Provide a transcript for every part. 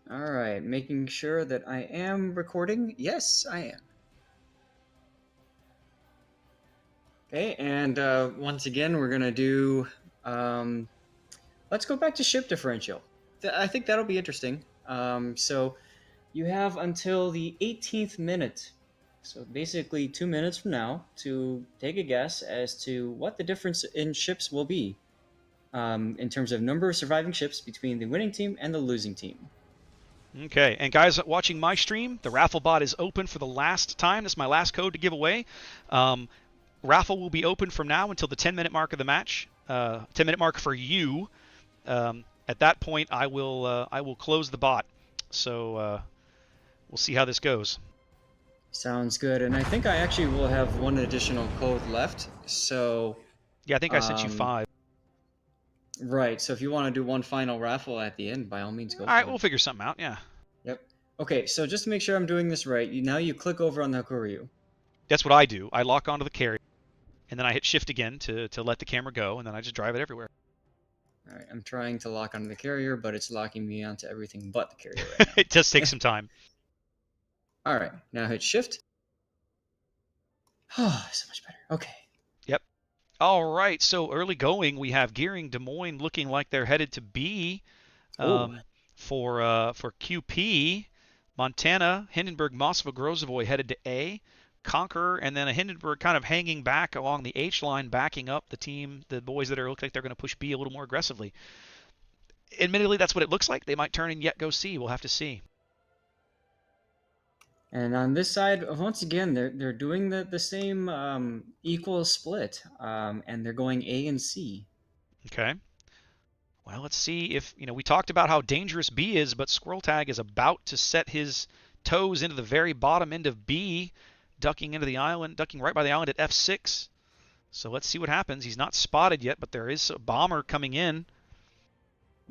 All right, making sure that I am recording. Yes, I am. Okay, and once again, we're gonna do. Let's go back to ship differential. I think that'll be interesting. So you have until the 18th minute, so basically 2 minutes from now, to take a guess as to what the difference in ships will be in terms of number of surviving ships between the winning team and the losing team. Okay, and guys watching my stream, the raffle bot is open for the last time. This is my last code to give away. Raffle will be open from now until the 10-minute mark of the match. 10-minute mark for you. At that point, I will close the bot. So we'll see how this goes. Sounds good. And I think I actually will have one additional code left. So yeah, I think I sent you 5. Right. So if you want to do one final raffle at the end, by all means, go for it. All right, we'll figure something out. Yeah. Yep. Okay. So just to make sure I'm doing this right, now you click over on the Hakuryu. That's what I do. I lock onto the carrier, and then I hit shift again to let the camera go, and then I just drive it everywhere. All right. I'm trying to lock onto the carrier, but it's locking me onto everything but the carrier right now. It does take some time. All right. Now hit shift. Oh, so much better. Okay. Yep. All right. So early going, we have Gearing, Des Moines looking like they're headed to B. For QP. Montana, Hindenburg, Mossville, Grozavoy headed to A. Conqueror, and then a Hindenburg kind of hanging back along the H line, backing up the boys that look like they're going to push B a little more aggressively. Admittedly, that's what it looks like. They might turn and yet go C. We'll have to see. And on this side, once again, they're doing the same equal split, and they're going A and C. Okay. Well, let's see if, we talked about how dangerous B is, but Squirrel Tag is about to set his toes into the very bottom end of B, ducking into the island, ducking right by the island at F6. So let's see what happens. He's not spotted yet, but there is a bomber coming in.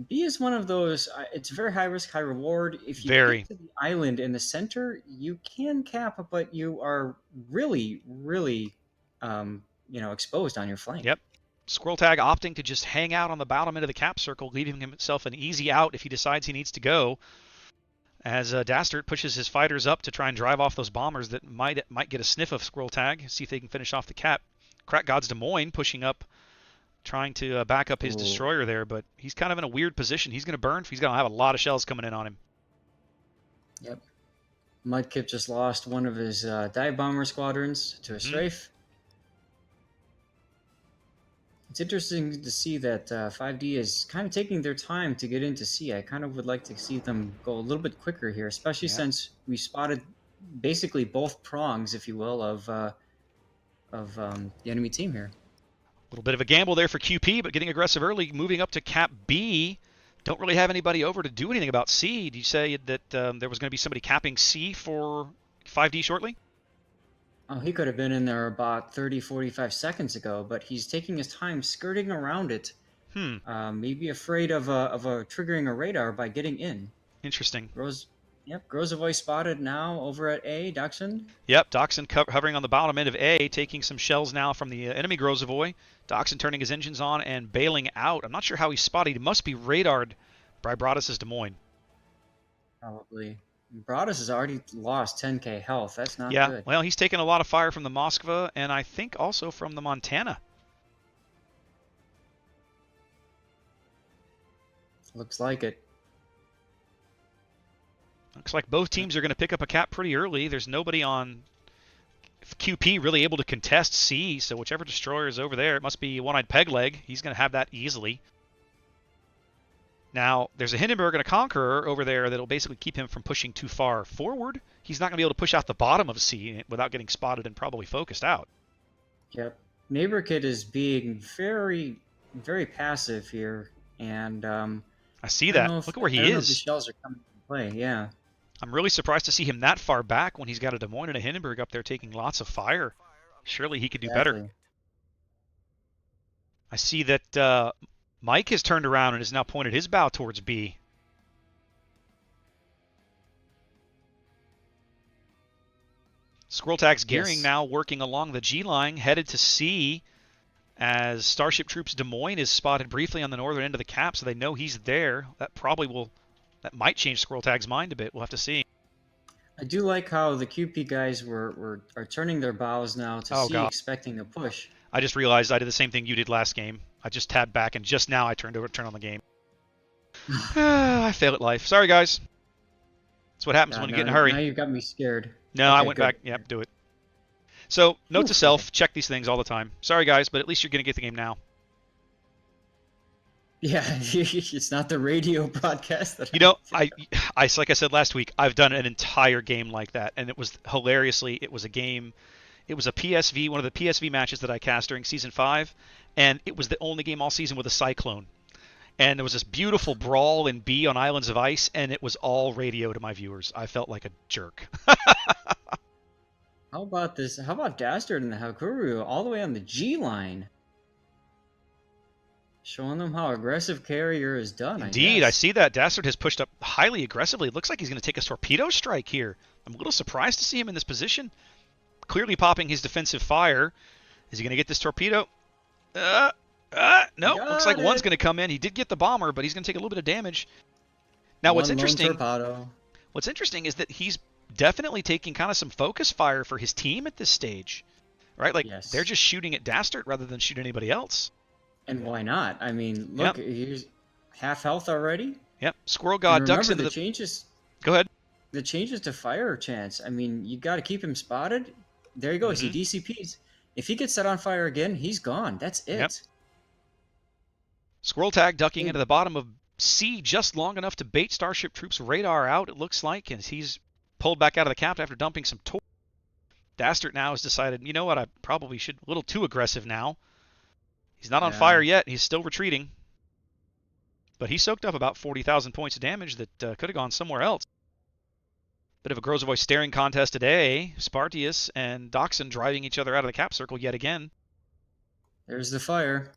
B is one of those, it's very high risk, high reward. If you get to the island in the center, you can cap, but you are really, really, exposed on your flank. Yep. Squirrel Tag opting to just hang out on the bottom end of the cap circle, leaving himself an easy out if he decides he needs to go. As Dastard pushes his fighters up to try and drive off those bombers that might get a sniff of Squirrel Tag, see if they can finish off the cap. Crack Gods Des Moines pushing up, trying to back up his destroyer there, but he's kind of in a weird position. He's going to burn. He's going to have a lot of shells coming in on him. Yep. Mudkip just lost one of his dive bomber squadrons to a strafe. It's interesting to see that 5D is kind of taking their time to get into C. I kind of would like to see them go a little bit quicker here, especially since we spotted basically both prongs, if you will, of the enemy team here. A little bit of a gamble there for QP, but getting aggressive early, moving up to Cap B. Don't really have anybody over to do anything about C. Did you say that there was going to be somebody capping C for 5D shortly? Oh, he could have been in there about 30, 45 seconds ago, but he's taking his time skirting around it. Maybe afraid of triggering a radar by getting in. Interesting. Grozavoy spotted now over at A, Dachshund. Yep, Dachshund hovering on the bottom end of A, taking some shells now from the enemy Grozavoy. Dachshund turning his engines on and bailing out. I'm not sure how he's spotted. He must be radared by Broaddus' Des Moines. Probably. Broaddus has already lost 10k health. That's not good. Yeah, well, he's taken a lot of fire from the Moskva, and I think also from the Montana. Looks like it. Looks like both teams are going to pick up a cap pretty early. There's nobody on QP really able to contest C, so whichever destroyer is over there, it must be One-Eyed Pegleg. He's going to have that easily. Now, there's a Hindenburg and a Conqueror over there that'll basically keep him from pushing too far forward. He's not going to be able to push out the bottom of C without getting spotted and probably focused out. Yep. Neighbor Kid is being very, very passive here, and I see that. Look at where he is. The shells are coming into play. Yeah. I'm really surprised to see him that far back when he's got a Des Moines and a Hindenburg up there taking lots of fire. Surely he could do better. I see that Mike has turned around and has now pointed his bow towards B. Squirrel Tag's gearing now working along the G line, headed to C, as Starship Troops Des Moines is spotted briefly on the northern end of the cap, so they know he's there. That probably will That might change Squirrel Tag's mind a bit. We'll have to see. I do like how the QP guys are turning their bows now to Oh, C, God. expecting a push. I just realized I did the same thing you did last game. I just tabbed back, and just now I turned on the game. I fail at life. Sorry, guys. That's what happens when you get in a hurry. Now you've got me scared. No, Okay, I went good. back. Yep, do it. So, note to self, Okay. check these things all the time. Sorry, guys, but at least you're going to get the game now. Yeah, it's not the radio broadcast that You know, I like I said last week, I've done an entire game like that, and it was hilariously, it was a game, it was a PSV, one of the PSV matches that I cast during Season 5, and it was the only game all season with a Cyclone. And there was this beautiful brawl in B on Islands of Ice, and it was all radio to my viewers. I felt like a jerk. How about this? How about Dastard and the Hakuru all the way on the G line? Showing them how aggressive Carrier is done. Indeed, I guess. see that. Dastard has pushed up highly aggressively. It looks like he's going to take a torpedo strike here. I'm a little surprised to see him in this position. Clearly popping his defensive fire. Is he going to get this torpedo? No, looks like one's going to come in. He did get the bomber, but he's going to take a little bit of damage. Now, what's interesting is that he's definitely taking kind of some focus fire for his team at this stage. Right? Like, they're just shooting at Dastard rather than shoot anybody else. And why not? I mean, look, he's half health already. Yep. Squirrel God ducks into the changes. Go ahead. The changes to fire chance. I mean, you got to keep him spotted. There he goes. He DCPs. If he gets set on fire again, he's gone. That's it. Yep. Squirrel Tag ducking into the bottom of C just long enough to bait Starship Troops' radar out, it looks like, and he's pulled back out of the cap after dumping some torp. Dastard now has decided, you know what, I probably should, a little too aggressive now. He's not on fire yet. He's still retreating. But he soaked up about 40,000 points of damage that could have gone somewhere else. Bit of a Grozavoy staring contest today. Spartius and Dachshund driving each other out of the cap circle yet again. There's the fire.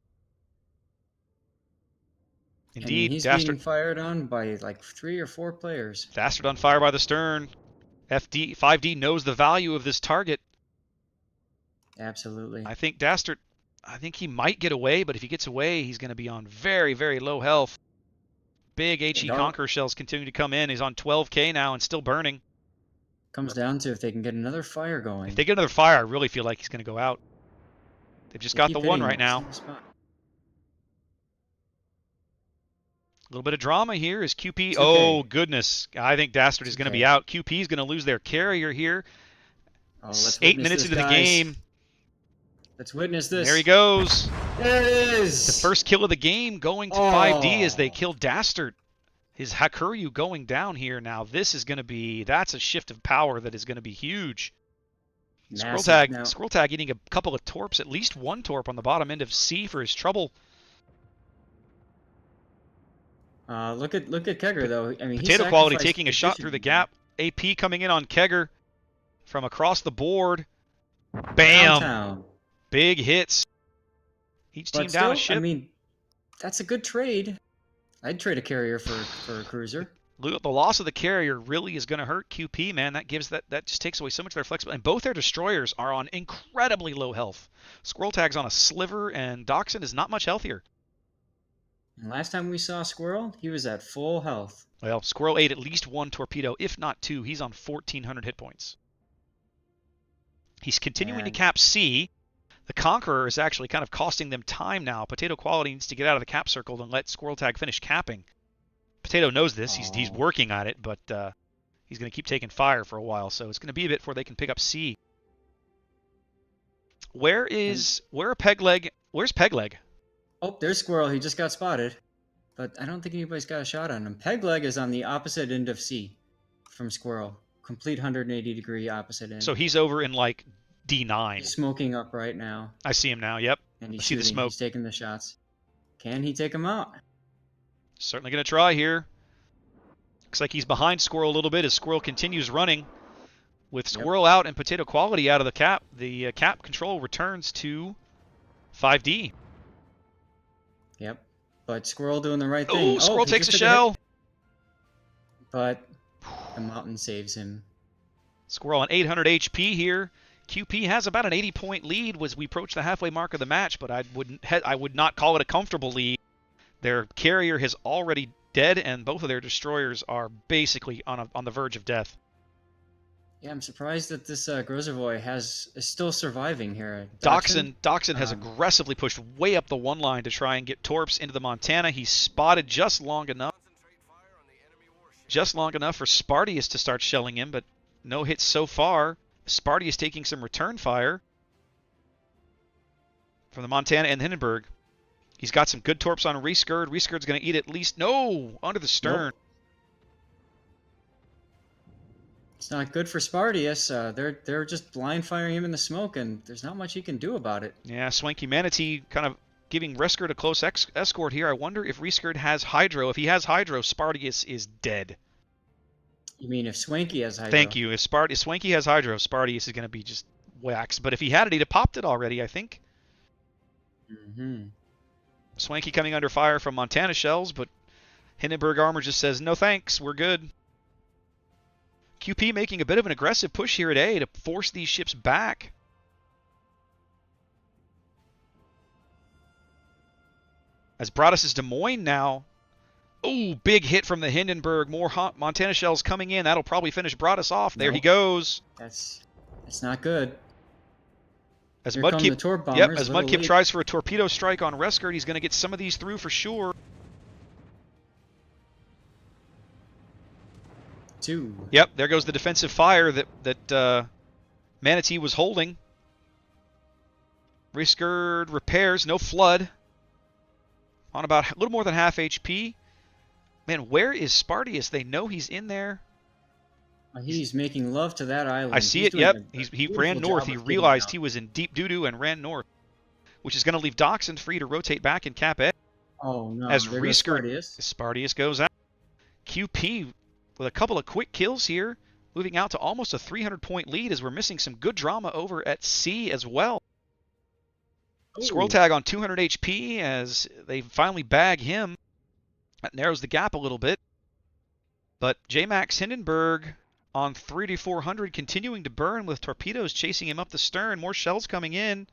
Indeed, and he's Dastard being fired on by like 3 or 4 players. Dastard on fire by the stern. 5D knows the value of this target. Absolutely. I think Dastard, he might get away, but if he gets away, he's going to be on very, very low health. Big HE Conqueror shells continue to come in. He's on 12k now and still burning. Comes down to if they can get another fire going. If they get another fire, I really feel like he's going to go out. They've just got the one right now. A little bit of drama here is QP. Oh, goodness. I think Dastard is going to be out. QP is going to lose their carrier here. 8 minutes into the game. Let's witness this. There he goes. There it is. The first kill of the game going to 5D as they kill Dastard. His Hakuryu going down here now. This is going to be, that's a shift of power that is going to be huge. Squirrel Tag eating a couple of torps, at least one torp on the bottom end of C for his trouble. Look at Kegger though. I mean, Potato Quality taking a shot through the gap. AP coming in on Kegger from across the board. Bam! Downtown. Big hits. Each team down a ship. I mean, that's a good trade. I'd trade a carrier for a cruiser. The loss of the carrier really is going to hurt QP, man. That just takes away so much of their flexibility. And both their destroyers are on incredibly low health. Squirrel Tag's on a sliver, and Dachshund is not much healthier. And last time we saw Squirrel, he was at full health. Well, Squirrel ate at least one torpedo, if not two. He's on 1,400 hit points. He's continuing to cap C. The Conqueror is actually kind of costing them time now. Potato Quality needs to get out of the cap circle and let Squirrel Tag finish capping. Potato knows this. He's working on it, but he's going to keep taking fire for a while, so it's going to be a bit before they can pick up C. Where's Pegleg? Where's Pegleg? Oh, there's Squirrel. He just got spotted, but I don't think anybody's got a shot on him. Pegleg is on the opposite end of C from Squirrel. Complete 180-degree opposite end. So he's over in like D9. He's smoking up right now. I see him now. Yep. And he's I see the smoke. He's taking the shots. Can he take him out? Certainly going to try here. Looks like he's behind Squirrel a little bit as Squirrel continues running. With Squirrel out and Potato Quality out of the cap, the cap control returns to 5D. Yep. But Squirrel doing the right thing. Oh, Squirrel takes a shell. But the mountain saves him. Squirrel on 800 HP here. QP has about an 80-point lead as we approach the halfway mark of the match, but I would not call it a comfortable lead. Their carrier has already dead, and both of their destroyers are basically on the verge of death. Yeah, I'm surprised that this Grozovoy is still surviving here. Dachshund has aggressively pushed way up the one line to try and get Torps into the Montana. He's spotted just long enough for Spartius to start shelling him, but no hits so far. Spartius taking some return fire from the Montana and Hindenburg. He's got some good Torps on Rescurd. Rescurd's going to eat at least... No! Under the stern. Nope. It's not good for Spartius. They're just blind firing him in the smoke, and there's not much he can do about it. Yeah, Swanky Manatee kind of giving Rescurd a close escort here. I wonder if Rescurd has Hydro. If he has Hydro, Spartius is dead. You mean if Swanky has Hydro? Thank you. If Swanky has Hydro, Spartius is going to be just waxed. But if he had it, he'd have popped it already, I think. Mm-hmm. Swanky coming under fire from Montana shells, but Hindenburg Armor just says, no thanks, we're good. QP making a bit of an aggressive push here at A to force these ships back. As Broaddus is Des Moines now. Oh, big hit from the Hindenburg. More Montana shells coming in. That'll probably finish Broaddus off. There he goes. That's not good. As Here come the torp bombers. Yep, as Mudkip tries for a torpedo strike on Rescurd, he's going to get some of these through for sure. 2. Yep, there goes the defensive fire that Manatee was holding. Rescurd repairs, no flood. On about a little more than half HP. Man, where is Spartius? They know he's in there. He's making love to that island. I see it, yep. He ran north. He realized he was in deep doo-doo and ran north, which is going to leave Dachshund free to rotate back in Cap A. Oh, no. As Spartius goes out. QP with a couple of quick kills here, moving out to almost a 300-point lead as we're missing some good drama over at C as well. Ooh. Squirrel Tag on 200 HP as they finally bag him. That narrows the gap a little bit. But J-Max Hindenburg on 3,400 continuing to burn with torpedoes chasing him up the stern. More shells coming in.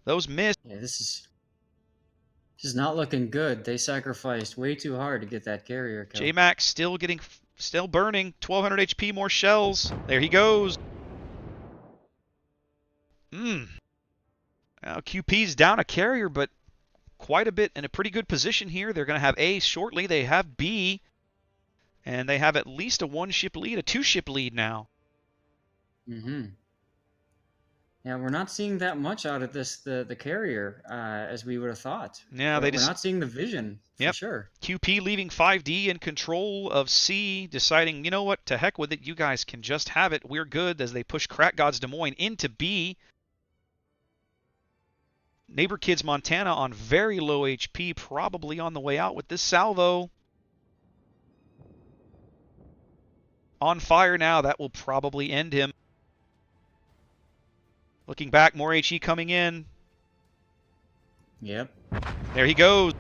Those missed. Yeah, this is not looking good. They sacrificed way too hard to get that carrier kill. J-Max still burning. 1,200 HP, more shells. There he goes. Now QP's down a carrier, but quite a bit in a pretty good position here. They're going to have A shortly. They have B. And they have at least a 1-ship lead, a 2-ship lead now. Mm-hmm. Yeah, we're not seeing that much out of the carrier as we would have thought. Yeah, we're not seeing the vision for sure. QP leaving 5D in control of C, deciding, you know what, to heck with it, you guys can just have it. We're good as they push Crack Gods Des Moines into B. Neighbor Kids Montana on very low HP, probably on the way out with this salvo. On fire now, that will probably end him. Looking back, more HE coming in. Yep. There he goes.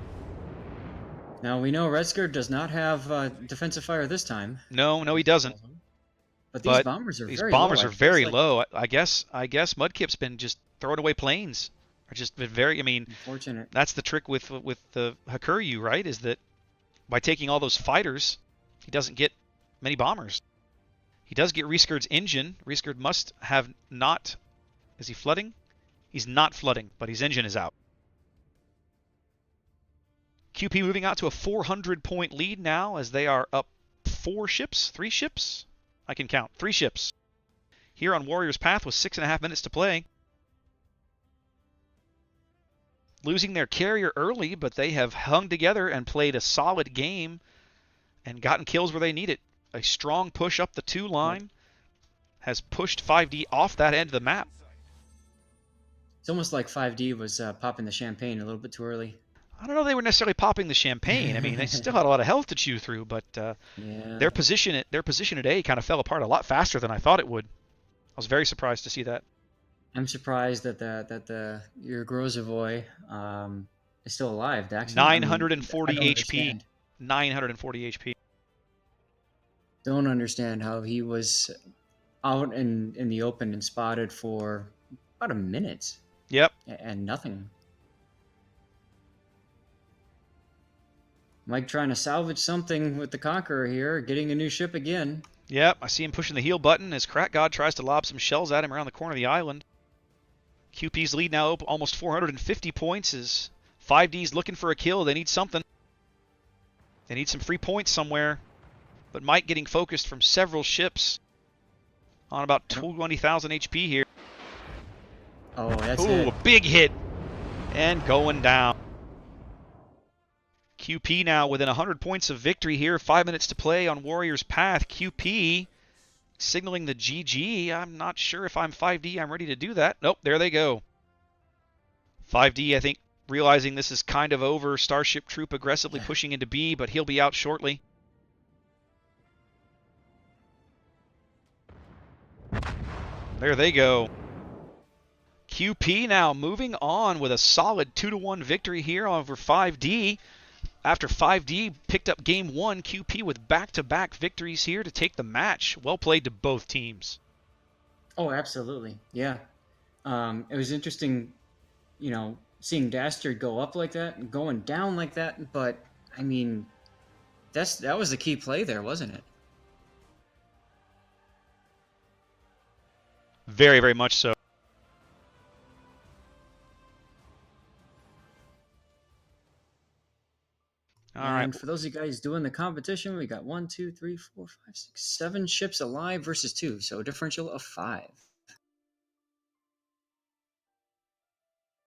Now we know Rescurd does not have defensive fire this time. No, he doesn't. But these bombers are very low. I guess Mudkip's been just throwing away planes. Or just been very. I mean, unfortunate. That's the trick with the Hakuryu, right? Is that by taking all those fighters, he doesn't get many bombers. He does get Rescurd's engine. Rescurd must have not. Is he flooding? He's not flooding, but his engine is out. QP moving out to a 400-point lead now as they are up 3 ships? I can count. 3 ships. Here on Warrior's Path with 6.5 minutes to play. Losing their carrier early, but they have hung together and played a solid game and gotten kills where they need it. A strong push up the 2 line has pushed 5D off that end of the map. It's almost like 5D was popping the champagne a little bit too early. I don't know if they were necessarily popping the champagne. I mean, they still had a lot of health to chew through, but their position at A kind of fell apart a lot faster than I thought it would. I was very surprised to see that. I'm surprised that your Grozovoy is still alive. Daxon. 940 HP. 940 HP. Don't understand how he was out in the open and spotted for about a minute. Yep. And nothing. Mike trying to salvage something with the Conqueror here, getting a new ship again. Yep, I see him pushing the heal button as Crack God tries to lob some shells at him around the corner of the island. QP's lead now up almost 450 points as 5D's looking for a kill. They need something. They need some free points somewhere. But Mike getting focused from several ships on about 20,000 HP here. Oh, that's Ooh, it. a big hit. And going down. QP now within 100 points of victory here. 5 minutes to play on Warrior's Path. QP signaling the GG. I'm not sure if I'm 5D. I'm ready to do that. Nope, there they go. 5D, I think, realizing this is kind of over. Starship Troop aggressively pushing into B, but he'll be out shortly. There they go. QP now moving on with a solid 2-1 victory here over 5D. After 5D picked up game 1, QP with back-to-back victories here to take the match. Well played to both teams. Oh, absolutely. Yeah. It was interesting, seeing Dastard go up like that and going down like that. But, I mean, that was the key play there, wasn't it? Very, very much so. All right. And for those of you guys doing the competition, we got 1, 2, 3, 4, 5, 6, 7 ships alive versus 2, so a differential of 5.